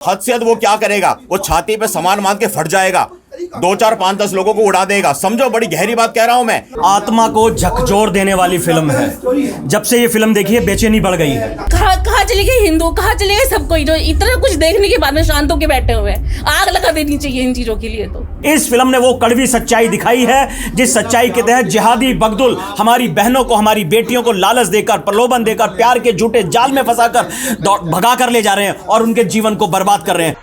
हद से हद वो क्या करेगा, वो छाती पे सामान बांध के फट जाएगा, 2 4 5 10 लोगों को उड़ा देगा। समझो, बड़ी गहरी बात कह रहा हूं मैं। आत्मा को झकझोर देने वाली फिल्म है। जब से ये फिल्म देखी है बेचैनी बढ़ गई है। कहाँ चले गए हिंदू, कहाँ चले गए सब कोई जो इतना कुछ देखने के बाद में शांत होके बैठे हुए हैं। आग लगा देनी चाहिए इन चीजों के लिए। तो इस फिल्म ने वो कड़वी सच्चाई दिखाई है जिस सच्चाई के तहत जिहादी बगदुल हमारी बहनों को, हमारी बेटियों को लालच देकर, प्रलोभन देकर, प्यार के झूठे जाल में फंसाकर भगा कर ले जा रहे हैं और उनके जीवन को बर्बाद कर रहे हैं।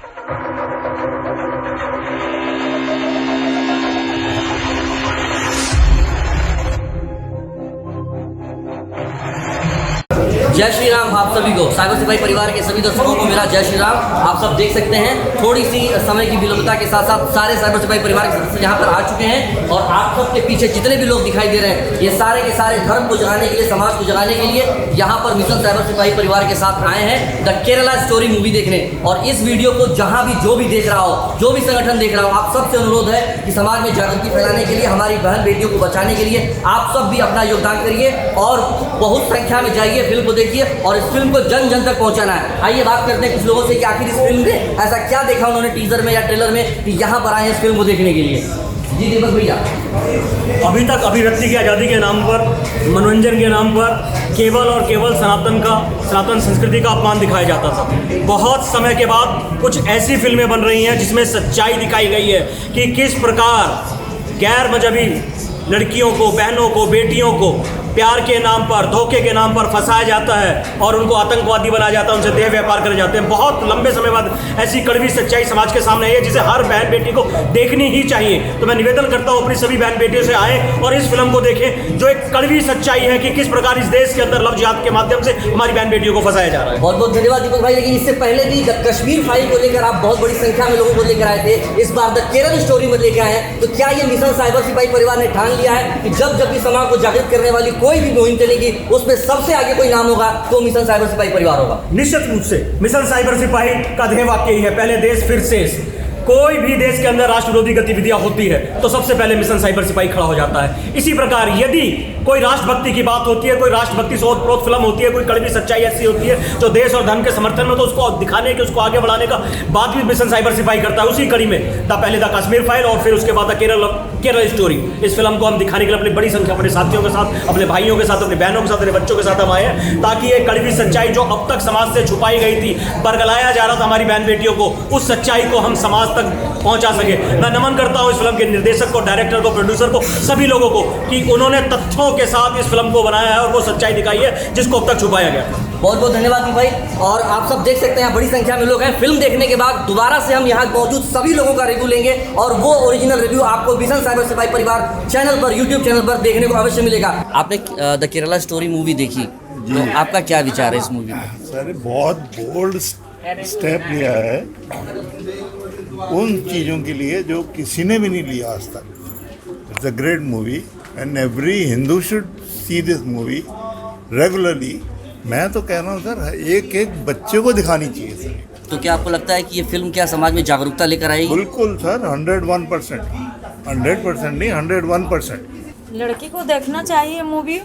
जय श्री राम आप सभी को, साइबर सिपाही परिवार के सभी दर्शकों को मेरा जय श्री राम। आप सब देख सकते हैं थोड़ी सी समय की विलंबता के साथ साथ सारे साइबर सिपाही परिवार के सदस्य यहाँ पर आ चुके हैं और आप सबके पीछे जितने भी लोग दिखाई दे रहे हैं ये सारे के सारे धर्म को जगाने के लिए, समाज को जगाने के लिए यहाँ पर मिशन साइबर सिपाही परिवार के साथ आए हैं द केरला स्टोरी मूवी देखने। और इस वीडियो को जहाँ भी जो भी देख रहा हो, जो भी संगठन देख रहा हो, आप सबसे अनुरोध है कि समाज में जागृति फैलाने के लिए, हमारी बहन बेटियों को बचाने के लिए आप सब भी अपना योगदान करिए और बहुत संख्या में जाइए, फिल्म को देखिए और इस फिल्म को जन जन तक पहुंचाना है। आइए बात करते हैं कुछ लोगों से कि आखिर इस फिल्म में ऐसा क्या देखा उन्होंने टीजर में या ट्रेलर में कि यहाँ पर आए हैं इस फिल्म को देखने के लिए। जी दीपक भैया, अभी तक अभिव्यक्ति की आज़ादी के नाम पर, मनोरंजन के नाम पर केवल और केवल सनातन संस्कृति का अपमान दिखाया जाता था। बहुत समय के बाद कुछ ऐसी फिल्में बन रही हैं जिसमें सच्चाई दिखाई गई है कि किस प्रकार गैर मजहबी लड़कियों को, बहनों को, बेटियों को प्यार के नाम पर, धोखे के नाम पर फंसाया जाता है और उनको आतंकवादी बनाया जाता है, उनसे देह व्यापार करे जाते हैं। बहुत लंबे समय बाद ऐसी कड़वी सच्चाई समाज के सामने है जिसे हर बहन बेटी को देखनी ही चाहिए। तो मैं निवेदन करता हूँ अपनी सभी बहन बेटियों से आए और इस फिल्म को देखें जो एक कड़वी सच्चाई है कि किस प्रकार इस देश के अंदर लव जिहाद के माध्यम से हमारी बहन बेटियों को फंसाया जा रहा है। बहुत बहुत धन्यवाद दीपक भाई। लेकिन इससे पहले भी कश्मीर फाइल को लेकर आप बहुत बड़ी संख्या में लोगों को लेकर आए थे, इस बार द केरल स्टोरी में लेकर आए हैं। तो क्या ये मिशन साइबर सिपाही परिवार ने ठान लिया है कि जब भी समाज को जागृत करने वाली कोई भी मुहिम चलेगी उसमें सबसे आगे कोई नाम होगा तो मिशन साइबर सिपाही परिवार होगा? निश्चित रूप से मिशन साइबर सिपाही का ध्येय वाक्य ही है, पहले देश फिर शेष। कोई भी देश के अंदर राष्ट्र विरोधी गतिविधियां होती है तो सबसे पहले मिशन साइबर सिपाही खड़ा हो जाता है। इसी प्रकार यदि कोई राष्ट्रभक्ति की बात होती है, कोई राष्ट्रभक्ति सोच फिल्म होती है, कोई कड़वी सच्चाई ऐसी होती है जो देश और धर्म के समर्थन में, तो उसको दिखाने के, उसको आगे बढ़ाने का बात भी मिशन साइबर सिपाही करता है। उसी कड़ी में पहले द कश्मीर फाइल और फिर उसके बाद द केरल स्टोरी, इस फिल्म को हम दिखाने के लिए अपनी बड़ी संख्या, अपने साथियों के साथ, अपने भाइयों के साथ, अपनी बहनों के साथ, अपने बच्चों के साथ हम आए हैं ताकि ये कड़वी सच्चाई जो अब तक समाज से छुपाई गई थी, बरगलाया जा रहा था हमारी बहन बेटियों को, उस सच्चाई को हम समाज तक पहुंचा सके। मैं नमन करता हूं इस फिल्म के निर्देशक को, डायरेक्टर को, प्रोड्यूसर को, सभी लोगों को कि उन्होंने तथ्यों के साथ इस फिल्म को बनाया है और वो सच्चाई दिखाई है जिसको अब तक छुपाया गया। बहुत बहुत धन्यवाद भाई। और आप सब देख सकते हैं बड़ी संख्या में लोग हैं। फिल्म देखने के बाद दोबारा से हम यहाँ मौजूद सभी लोगों का रिव्यू लेंगे और वो ओरिजिनल रिव्यू आपको मिशन साइबर सिपाही परिवार चैनल पर, यूट्यूब चैनल पर देखने को अवश्य मिलेगा। आपने द केरला स्टोरी मूवी देखी, तो आपका क्या विचार है इस मूवी में? सर बहुत बोल्ड स्टेप लिया है उन चीज़ों के लिए जो किसी ने भी नहीं लिया आज तक। It's a great movie and every Hindu should see this movie regularly. मैं तो कह रहा हूँ सर, एक एक बच्चे को दिखानी चाहिए सर। तो क्या आपको लगता है कि ये फिल्म क्या समाज में जागरूकता लेकर आएगी? बिल्कुल सर, 101%, 100% नहीं, 101%। लड़की को देखना चाहिए मूवी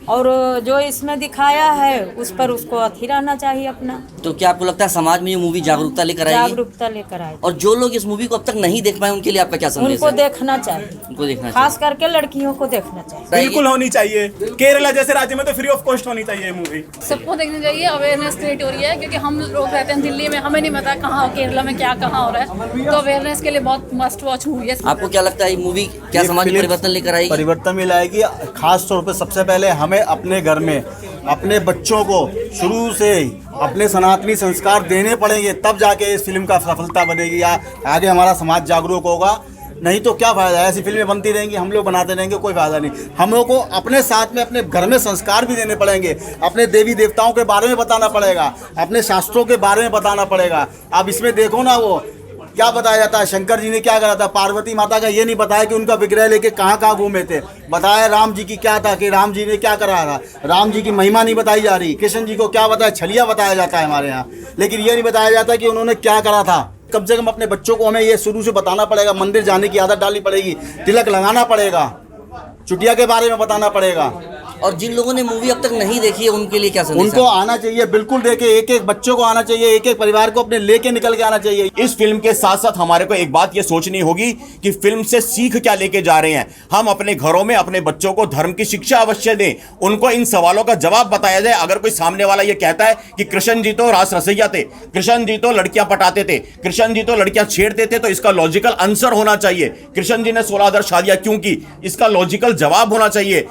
और जो इसमें दिखाया है उस पर उसको अथी रहना चाहिए अपना। तो क्या आपको लगता है समाज में ये मूवी जागरूकता लेकर आएगी? जागरूकता लेकर आएगी। और जो लोग इस मूवी को अब तक नहीं देख पाए उनके लिए आपका क्या संदेश है? उनको देखना चाहिए, उनको देखना खास करके लड़कियों को देखना चाहिए। बिल्कुल होनी चाहिए। केरला जैसे राज्य में तो फ्री ऑफ कॉस्ट होनी चाहिए मूवी। सबको देखनी चाहिए, अवेयरनेस क्रिएट हो रही है क्योंकि हम लोग रहते हैं दिल्ली में, हमें नहीं पता कहाँ केरला में क्या कहाँ हो रहा है, तो अवेयरनेस के लिए बहुत मस्ट वॉच मूवी है। आपको क्या लगता है ये मूवी क्या समाज में परिवर्तन लेकर आएगी? परिवर्तन में लाएगी। खास तौर पे सबसे पहले हमें अपने घर में अपने बच्चों को शुरू से अपने सनातनी संस्कार देने पड़ेंगे, तब जाके इस फिल्म का सफलता बनेगी या आगे हमारा समाज जागरूक होगा। नहीं तो क्या फ़ायदा है, ऐसी फिल्में बनती रहेंगी, हम लोग बनाते रहेंगे, कोई फ़ायदा नहीं। हम लोग को अपने साथ में अपने घर में संस्कार भी देने पड़ेंगे, अपने देवी देवताओं के बारे में बताना पड़ेगा, अपने शास्त्रों के बारे में बताना पड़ेगा। आप इसमें देखो ना, वो क्या बताया जाता है, शंकर जी ने क्या करा था, पार्वती माता का ये नहीं बताया कि उनका विग्रह लेके कहाँ कहाँ घूमे थे। बताया राम जी की क्या था कि राम जी ने क्या कराया था, राम जी की महिमा नहीं बताई जा रही। कृष्ण जी को क्या बताया, छलिया बताया जाता है हमारे यहाँ, लेकिन ये नहीं बताया जाता कि उन्होंने क्या करा था। कम से कम अपने बच्चों को हमें ये शुरू से बताना पड़ेगा, मंदिर जाने की आदत डालनी पड़ेगी, तिलक लगाना पड़ेगा, चुटिया के बारे में बताना पड़ेगा। और जिन लोगों ने मूवी अब तक नहीं देखी है उनके लिए क्या संदेश उनको है? आना चाहिए, बिल्कुल देखे, एक एक बच्चों को आना चाहिए, एक एक परिवार को अपने लेके निकल के आना चाहिए। इस फिल्म के साथ साथ हमारे को एक बात ये सोचनी होगी कि फिल्म से सीख क्या लेके जा रहे हैं। हम अपने घरों में अपने बच्चों को धर्म की शिक्षा अवश्य दें, उनको इन सवालों का जवाब बताया जाए। अगर कोई सामने वाला ये कहता है कि कृष्ण जी तो रास रसैया थे, कृष्ण जी तो लड़कियां पटाते थे, कृष्ण जी तो लड़कियां छेड़ते थे, तो इसका लॉजिकल आंसर होना चाहिए। कृष्ण जी ने 16 आदर्श शादियां क्यों की, इसका लॉजिकल जवाब होना चाहिए।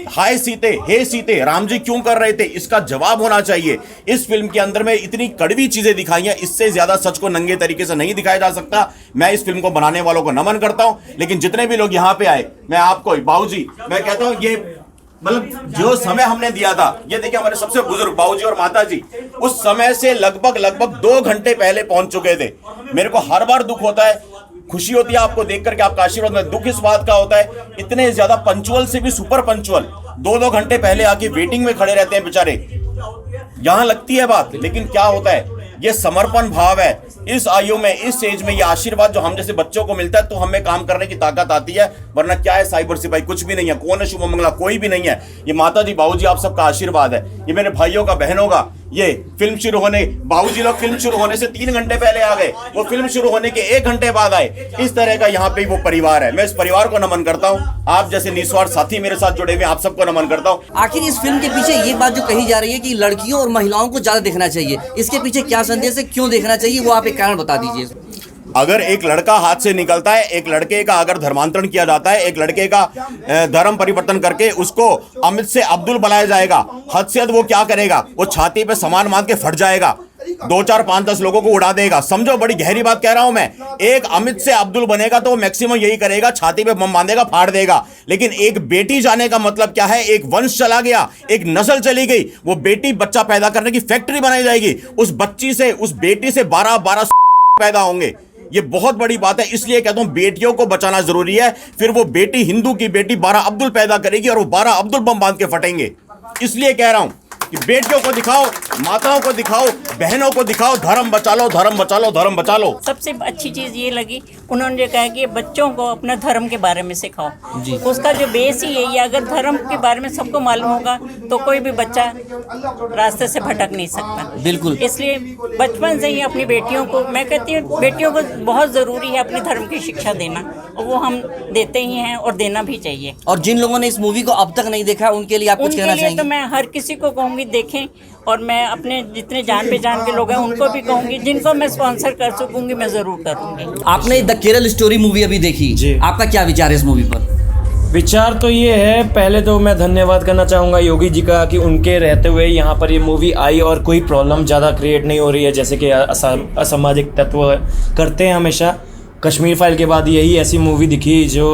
हाय सीते, हे सीते, राम जी क्यों कर रहे थे, इसका जवाब होना चाहिए। इस फिल्म के अंदर में इतनी कड़वी चीजें दिखाई हैं, इससे ज्यादा सच को नंगे तरीके से नहीं दिखाया जा सकता। मैं इस फिल्म को बनाने वालों को नमन करता हूं, लेकिन जितने भी लोग यहां पे आए, मैं आपको बाबूजी, मैं कहता हूं ये मतलब जो समय हमने दिया था, ये देखिए हमारे सबसे बुजुर्ग बाबूजी और माताजी उस समय से लगभग 2 घंटे पहले पहुंच चुके थे। मेरे को हर बार दुख होता है, खुशी होती है आपको देख करके, आपका आशीर्वाद में। दुख इस बात का होता है इतने ज्यादा पंचुअल से भी सुपर पंचुअल 2-2 घंटे पहले आके वेटिंग में खड़े रहते हैं बेचारे। यहां लगती है बात, लेकिन क्या होता है, ये समर्पण भाव है। इस आयु में, इस एज में ये आशीर्वाद जो हम जैसे बच्चों को मिलता है, तो हमें काम करने की ताकत आती है। वरना क्या है साइबर सिपाही, कुछ भी नहीं है। कौन है शुभ मंगला, कोई भी नहीं है। ये माता जी, बाबूजी, आप सबका आशीर्वाद है। ये मेरे भाइयों का, बहनों का। ये फिल्म शुरू होने, बाबूजी लोग फिल्म शुरू होने से 3 घंटे पहले आ गए, वो फिल्म शुरू होने के 1 घंटे बाद आए। इस तरह का यहाँ पे वो परिवार है। मैं इस परिवार को नमन करता हूँ। आप जैसे निस्वार्थ साथी मेरे साथ जुड़े हुए, आप सबको नमन करता हूँ। आखिर इस फिल्म के पीछे ये बात जो कही जा रही है कि लड़कियों और महिलाओं को ज्यादा देखना चाहिए, इसके पीछे क्या संदेश है, क्यों देखना चाहिए, वो आप एक कारण बता दीजिए। अगर एक लड़का हाथ से निकलता है, एक लड़के का अगर धर्मांतरण किया जाता है, एक लड़के का धर्म परिवर्तन करके उसको अमित से अब्दुल बनाया जाएगा, हद से हद वो क्या करेगा, वो छाती पे सामान बांध के फट जाएगा, 2, 4, 5, 10 लोगों को उड़ा देगा। समझो, बड़ी गहरी बात कह रहा हूं मैं। एक अमित से अब्दुल बनेगा तो वो मैक्सिमम यही करेगा, छाती पे बम बांधेगा, फाड़ देगा। लेकिन एक बेटी जाने का मतलब क्या है, एक वंश चला गया, एक नस्ल चली गई। वो बेटी बच्चा पैदा करने की फैक्ट्री बनाई जाएगी। उस बच्ची से, उस बेटी से 12 पैदा होंगे। ये बहुत बड़ी बात है। इसलिए कहता हूं बेटियों को बचाना जरूरी है। फिर वो बेटी, हिंदू की बेटी 12 अब्दुल पैदा करेगी और वो 12 अब्दुल बम बांध के फटेंगे। इसलिए कह रहा हूं कि बेटियों को दिखाओ, माताओं को दिखाओ, बहनों को दिखाओ, धर्म बचा लो, धर्म बचा लो, धर्म बचा लो। सबसे अच्छी चीज़ ये लगी, उन्होंने कहा कि बच्चों को अपने धर्म के बारे में सिखाओ। उसका जो बेस ही यही है, अगर धर्म के बारे में सबको मालूम होगा तो कोई भी बच्चा रास्ते से भटक नहीं सकता। बिल्कुल। इसलिए बचपन से ही अपनी बेटियों को, मैं कहती हूँ बेटियों को बहुत ज़रूरी है अपने धर्म की शिक्षा देना, और वो हम देते ही हैं और देना भी चाहिए। और जिन लोगों ने इस मूवी को अब तक नहीं देखा, उनके लिए आप कुछ कहना चाहेंगे? तो मैं हर किसी को कहूँगी देखें, और मैं अपने जितने जान पहचान के लोग हैं उनको भी कहूँगी, जिनको मैं स्पॉन्सर कर सकूँगी मैं ज़रूर करूँगी। आपने द केरल स्टोरी मूवी अभी देखी जी, आपका क्या विचार है इस मूवी पर? विचार तो ये है, पहले तो मैं धन्यवाद करना चाहूँगा योगी जी का कि उनके रहते हुए यहाँ पर ये मूवी आई और कोई प्रॉब्लम ज़्यादा क्रिएट नहीं हो रही है, जैसे कि असामाजिक तत्व करते हैं हमेशा। कश्मीर फाइल के बाद यही ऐसी मूवी दिखी जो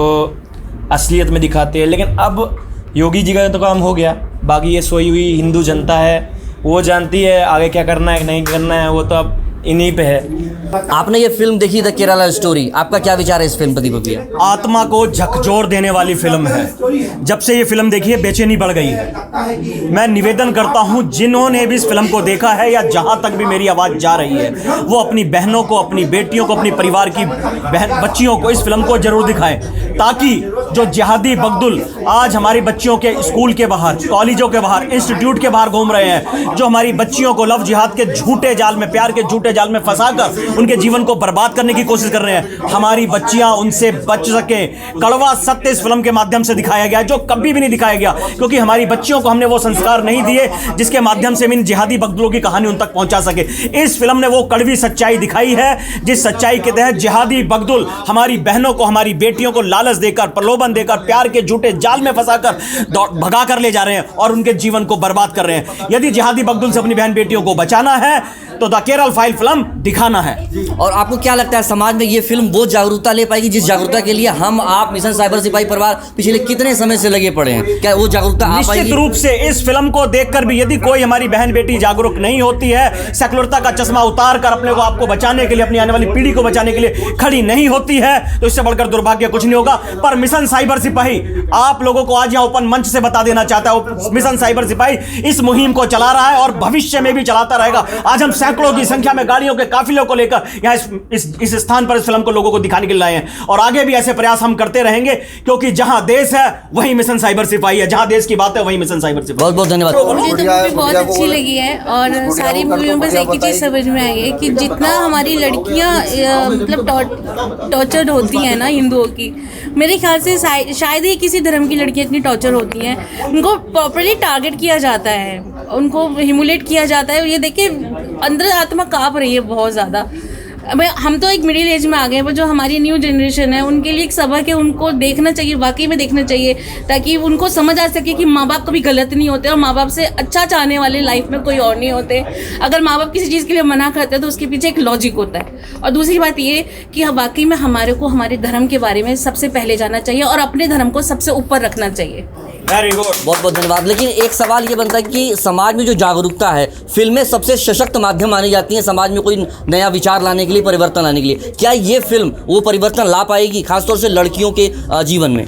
असलियत में दिखाते हैं। लेकिन अब योगी जी का तो काम हो गया, बाकी ये सोई हुई हिंदू जनता है, वो जानती है आगे क्या करना है नहीं करना है, वो तो अब इन्हीं पे है। आपने ये फिल्म देखी द केरला स्टोरी, आपका क्या विचार है इस फिल्म पर? दीपक भैया, आत्मा को झकझोर देने वाली फिल्म है। जब से ये फिल्म देखी है बेचैनी बढ़ गई है। मैं निवेदन करता हूं जिन्होंने भी इस फिल्म को देखा है या जहां तक भी मेरी आवाज़ जा रही है, वो अपनी बहनों को, अपनी बेटियों को, अपनी परिवार की बच्चियों को इस फिल्म को जरूर दिखाएं, ताकि जो जिहादी बगदुल आज हमारी बच्चियों के स्कूल के बाहर, कॉलेजों के बाहर, इंस्टीट्यूट के बाहर घूम रहे हैं, जो हमारी बच्चियों को लव जिहाद के झूठे जाल में, प्यार के झूठे जाल में फंसाकर उनके जीवन को बर्बाद करने की कोशिश कर रहे हैं, हमारी बच्चियां उनसे बच सके। कड़वा सत्य इस फिल्म के माध्यम से दिखाया गया, जो कभी भी नहीं दिखाया गया, क्योंकि हमारी बच्चियों को हमने वो संस्कार नहीं दिए जिसके माध्यम से इन जिहादी बगदुलों की कहानी उन तक पहुंचा सके। इस फिल्म ने वो कड़वी सच्चाई दिखाई है, जिस सच्चाई के तहत जिहादी बगदुल हमारी बहनों को, हमारी बेटियों को लालच देकर, प्रलोभन देकर, प्यार के झूठे जाल में फंसाकर भगा कर ले जा रहे हैं और उनके जीवन को बर्बाद कर रहे हैं। यदि जिहादी बगदुल से अपनी बहन बेटियों को बचाना है तो द केरल फाइल फिल्म दिखाना है। और आपको क्या लगता है समाज में ये फिल्म वो जागरूकता ले पाएगी जिस जागरूकता के लिए हम, आप, मिशन साइबर सिपाही परिवार पिछले कितने समय से लगे पड़े हैं? क्या वो जागरूकता आ पाएगी? निश्चित रूप से इस फिल्म को देखकर भी यदि कोई हमारी बहन बेटी जागरूक नहीं होती है, सेकुलरता का चश्मा उतार कर अपने को, आपको बचाने के लिए, अपनी आने वाली पीढ़ी को बचाने के लिए खड़ी नहीं होती है, तो इससे बढ़कर दुर्भाग्य कुछ नहीं होगा। पर मिशन साइबर सिपाही आप लोगों को आज यहाँ ओपन मंच से बता देना चाहता है, मिशन साइबर सिपाही इस मुहिम को चला रहा है और भविष्य में भी चलाता रहेगा। आज हम सैकड़ों की संख्या में गाड़ियों के काफिलों को लेकर यहाँ इस स्थान पर इस फिल्म को लोगों को दिखाने के लिए लाए हैं, और आगे भी ऐसे प्रयास हम करते रहेंगे, क्योंकि जहां देश है वहीं मिशन साइबर सिपाही है, जहां देश की बात है वहीं मिशन साइबर सिपाही। बहुत बहुत धन्यवाद। मुझे तो मूवी बहुत अच्छी लगी है, और सारी मूवियों में एक ही चीज़ समझ में आई है कि जितना हमारी लड़कियां मतलब टॉर्चर्ड होती हैं ना हिंदुओं की, मेरे ख्याल से शायद ही किसी धर्म की लड़कियां इतनी टॉर्चर होती हैं। उनको प्रॉपरली टारगेट किया जाता है, उनको ह्यूमिलेट किया जाता है। ये देखिए अंदर आत्मा काँप रही है बहुत ज़्यादा। हम तो एक मिडिल एज में आ गए हैं, पर जो हमारी न्यू जनरेशन है उनके लिए एक सबक है, उनको देखना चाहिए, वाकई में देखना चाहिए, ताकि उनको समझ आ सके कि माँ बाप कभी गलत नहीं होते और माँ बाप से अच्छा चाहने वाले लाइफ में कोई और नहीं होते। अगर माँ बाप किसी चीज़ के लिए मना करते हैं तो उसके पीछे एक लॉजिक होता है। और दूसरी बात ये कि वाकई में हमारे को हमारे धर्म के बारे में सबसे पहले जानना चाहिए और अपने धर्म को सबसे ऊपर रखना चाहिए। वेरी गुड, बहुत बहुत धन्यवाद। लेकिन एक सवाल ये बनता है कि समाज में जो जागरूकता है, फिल्में सबसे सशक्त माध्यम मानी जाती हैं समाज में कोई नया विचार लाने के लिए, परिवर्तन लाने के लिए। क्या ये फिल्म वो परिवर्तन ला पाएगी, खासतौर से लड़कियों के जीवन में?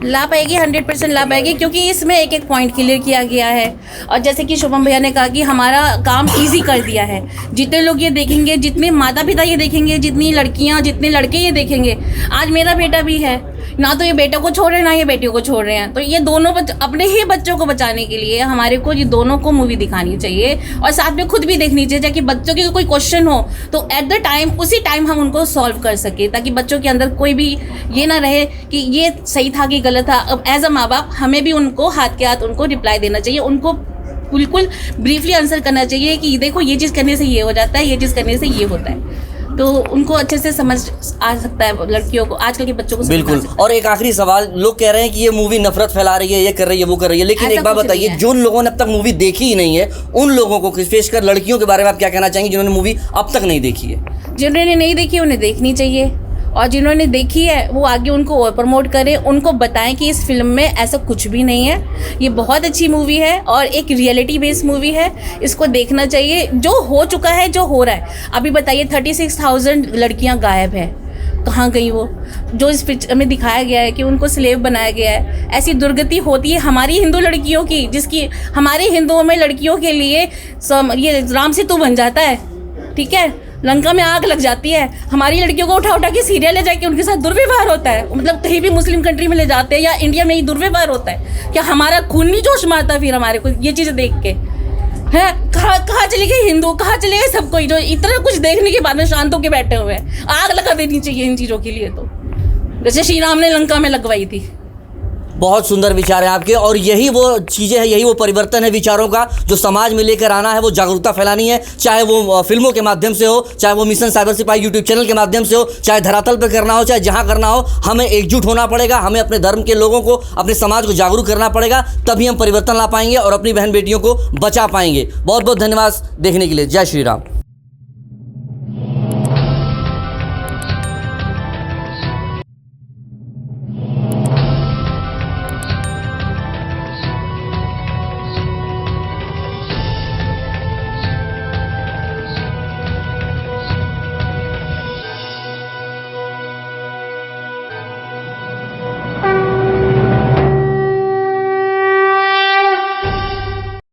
ला पाएगी, 100% ला पाएगी, क्योंकि इसमें एक एक पॉइंट क्लियर किया गया है। और जैसे कि शुभम भैया ने कहा कि हमारा काम इजी कर दिया है। जितने लोग ये देखेंगे, जितने माता पिता ये देखेंगे, जितनी लड़कियां, जितने लड़के ये देखेंगे, आज मेरा बेटा भी है ना, तो ये बेटा को छोड़ रहे हैं ना ये बेटियों को छोड़ रहे हैं, तो ये दोनों अपने ही बच्चों को बचाने के लिए हमारे को ये दोनों को मूवी दिखानी चाहिए, और साथ में खुद भी देखनी चाहिए, ताकि बच्चों के कोई क्वेश्चन हो तो एट द टाइम उसी टाइम हम उनको सॉल्व कर सके, ताकि बच्चों के अंदर कोई भी ये ना रहे कि ये सही था कि गलत था। अब एज अ माँ बाप हमें भी उनको हाथ के हाथ उनको रिप्लाई देना चाहिए, उनको बिल्कुल ब्रीफली आंसर करना चाहिए कि देखो ये चीज़ करने से ये हो जाता है, ये चीज़ करने से ये होता है, तो उनको अच्छे से समझ आ सकता है लड़कियों को, आजकल के बच्चों को। बिल्कुल। और एक आखिरी सवाल, लोग कह रहे हैं कि ये मूवी नफरत फैला रही है, ये कर रही है, वो कर रही है, लेकिन एक बात बताइए, जो लोगों ने अब तक मूवी देखी ही नहीं है, उन लोगों को, विशेषकर लड़कियों के बारे में आप क्या कहना चाहेंगे जिन्होंने मूवी अब तक नहीं देखी है? जिन्होंने नहीं देखी उन्हें देखनी चाहिए, और जिन्होंने देखी है वो आगे उनको और प्रमोट करें, उनको बताएं कि इस फिल्म में ऐसा कुछ भी नहीं है, ये बहुत अच्छी मूवी है और एक रियलिटी बेस्ड मूवी है, इसको देखना चाहिए। जो हो चुका है, जो हो रहा है, अभी बताइए 36,000 लड़कियां गायब है, कहाँ गई वो? जो इस पिक्चर में दिखाया गया है कि उनको स्लेव बनाया गया है, ऐसी दुर्गति होती है हमारी हिंदू लड़कियों की, जिसकी हमारे हिंदुओं में लड़कियों के लिए ये राम सेतु बन जाता है, ठीक है, लंका में आग लग जाती है, हमारी लड़कियों को उठा उठा के सीरिया ले जाके उनके साथ दुर्व्यवहार होता है, मतलब कहीं भी मुस्लिम कंट्री में ले जाते हैं या इंडिया में ही दुर्व्यवहार होता है। क्या हमारा खून नहीं जोश मारता फिर हमारे को ये चीज़ें देख के? है कहाँ चले गए हिंदू, कहाँ चले गए सब कोई जो इतना कुछ देखने के बाद में शांत होकर बैठे हुए हैं? आग लगा देनी चाहिए इन चीज़ों के लिए, तो जैसे श्री राम ने लंका में लगवाई थी। बहुत सुंदर विचार है आपके, और यही वो चीज़ें हैं, यही वो परिवर्तन है विचारों का जो समाज में लेकर आना है, वो जागरूकता फैलानी है, चाहे वो फिल्मों के माध्यम से हो, चाहे वो मिशन साइबर सिपाही यूट्यूब चैनल के माध्यम से हो, चाहे धरातल पर करना हो, चाहे जहाँ करना हो, हमें एकजुट होना पड़ेगा, हमें अपने धर्म के लोगों को, अपने समाज को जागरूक करना पड़ेगा, तभी हम परिवर्तन ला पाएंगे और अपनी बहन बेटियों को बचा पाएंगे। बहुत बहुत धन्यवाद देखने के लिए। जय श्री राम।